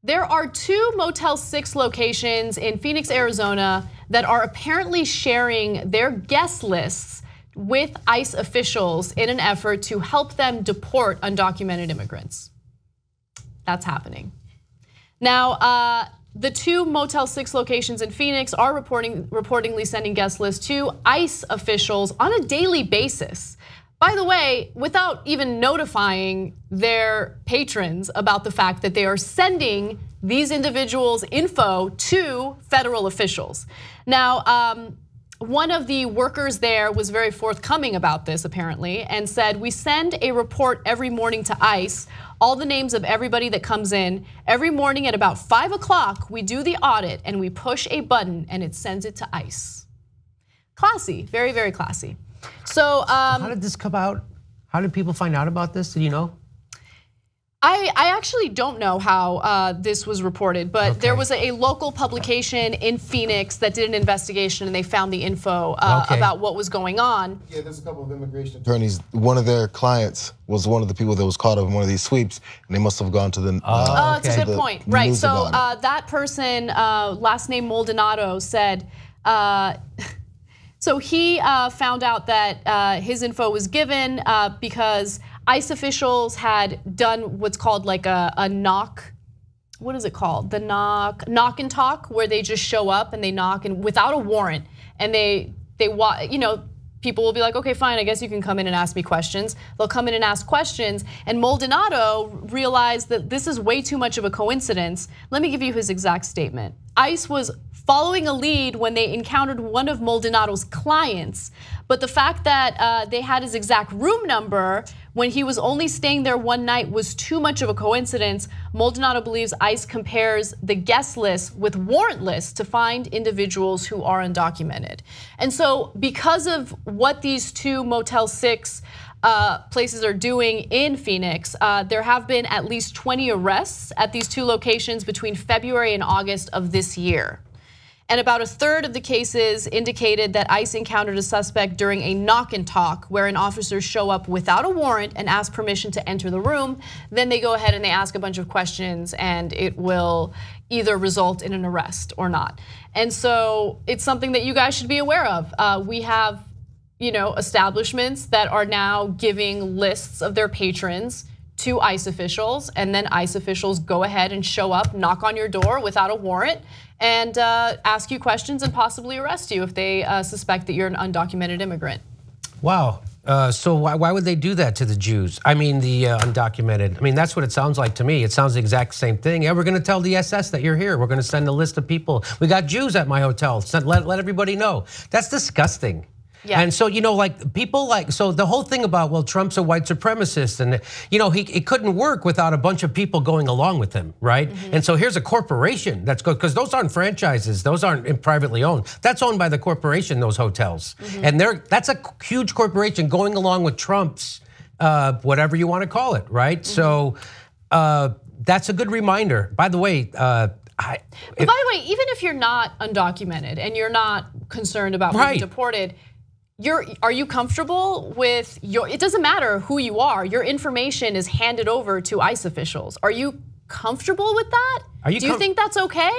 There are 2 Motel 6 locations in Phoenix, Arizona that are apparently sharing their guest lists with ICE officials in an effort to help them deport undocumented immigrants. That's happening. Now, the 2 Motel 6 locations in Phoenix are reportedly sending guest lists to ICE officials on a daily basis. By the way, without even notifying their patrons about the fact that they are sending these individuals' info to federal officials. Now, one of the workers there was very forthcoming about this apparently and said, we send a report every morning to ICE, all the names of everybody that comes in. Every morning at about 5 o'clock, we do the audit and we push a button and it sends it to ICE. Classy, very, very classy. So how did this come out? How did people find out about this? Did you know? I actually don't know how this was reported, but there was a local publication in Phoenix that did an investigation and they found the info about what was going on. Yeah, there's a couple of immigration attorneys. One of their clients was one of the people that was caught up in one of these sweeps, and they must have gone to the. That's a good point, right? So that person, last name Maldonado, said. So he found out that his info was given because ICE officials had done what's called like a knock. What is it called? The knock and talk, where they just show up and they knock and without a warrant, and people will be like, okay, fine, I guess you can come in and ask me questions. They'll come in and ask questions, and Maldonado realized that this is way too much of a coincidence. Let me give you his exact statement. ICE was following a lead when they encountered one of Maldonado's clients, but the fact that they had his exact room number when he was only staying there one night was too much of a coincidence. Maldonado believes ICE compares the guest list with warrant lists to find individuals who are undocumented. And so because of what these 2 Motel 6 places are doing in Phoenix, there have been at least 20 arrests at these 2 locations between February and August of this year. And about 1/3 of the cases indicated that ICE encountered a suspect during a knock and talk, where officers show up without a warrant and ask permission to enter the room. Then they go ahead and they ask a bunch of questions, and it will either result in an arrest or not. And so it's something that you guys should be aware of. We have, establishments that are now giving lists of their patrons to ICE officials, and then ICE officials go ahead and show up, knock on your door without a warrant, and ask you questions and possibly arrest you if they suspect that you're an undocumented immigrant. Wow, so why would they do that to the Jews? I mean, the undocumented. I mean, that's what it sounds like to me. It sounds the exact same thing. Yeah, we're gonna tell the SS that you're here. We're gonna send a list of people. We got Jews at my hotel, let everybody know. That's disgusting. Yeah. And so, so the whole thing about, well, Trump's a white supremacist, and it couldn't work without a bunch of people going along with him, right? And so here's a corporation that's good, because those aren't franchises, those aren't privately owned. That's owned by the corporation, those hotels. And that's a huge corporation going along with Trump's, whatever you want to call it, right? So that's a good reminder. By the way, but by the way, even if you're not undocumented and you're not concerned about being deported, are you comfortable with it doesn't matter who you are, your information is handed over to ICE officials. Are you comfortable with that? Do you think that's okay?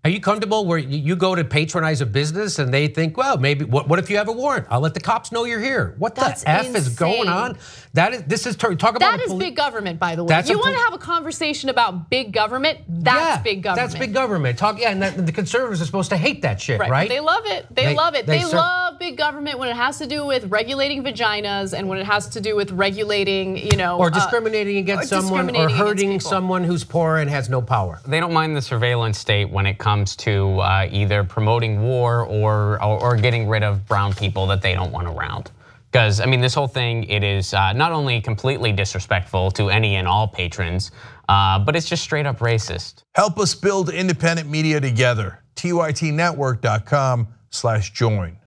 Are you comfortable where you go to patronize a business and they think, well, maybe, what if you have a warrant? I'll let the cops know you're here. What the F is going on? This is talk about that is big government, by the way. You want to have a conversation about big government? That's big government. That's big government. And the conservatives are supposed to hate that shit, right? They love it. They love it. They love big government when it has to do with regulating vaginas and when it has to do with regulating, or discriminating against someone, or hurting someone who's poor and has no power. They don't mind the surveillance state when it comes to either promoting war or getting rid of brown people that they don't want around. Because, I mean, this whole thing, it is not only completely disrespectful to any and all patrons, but it's just straight up racist. Help us build independent media together. TYTnetwork.com/join.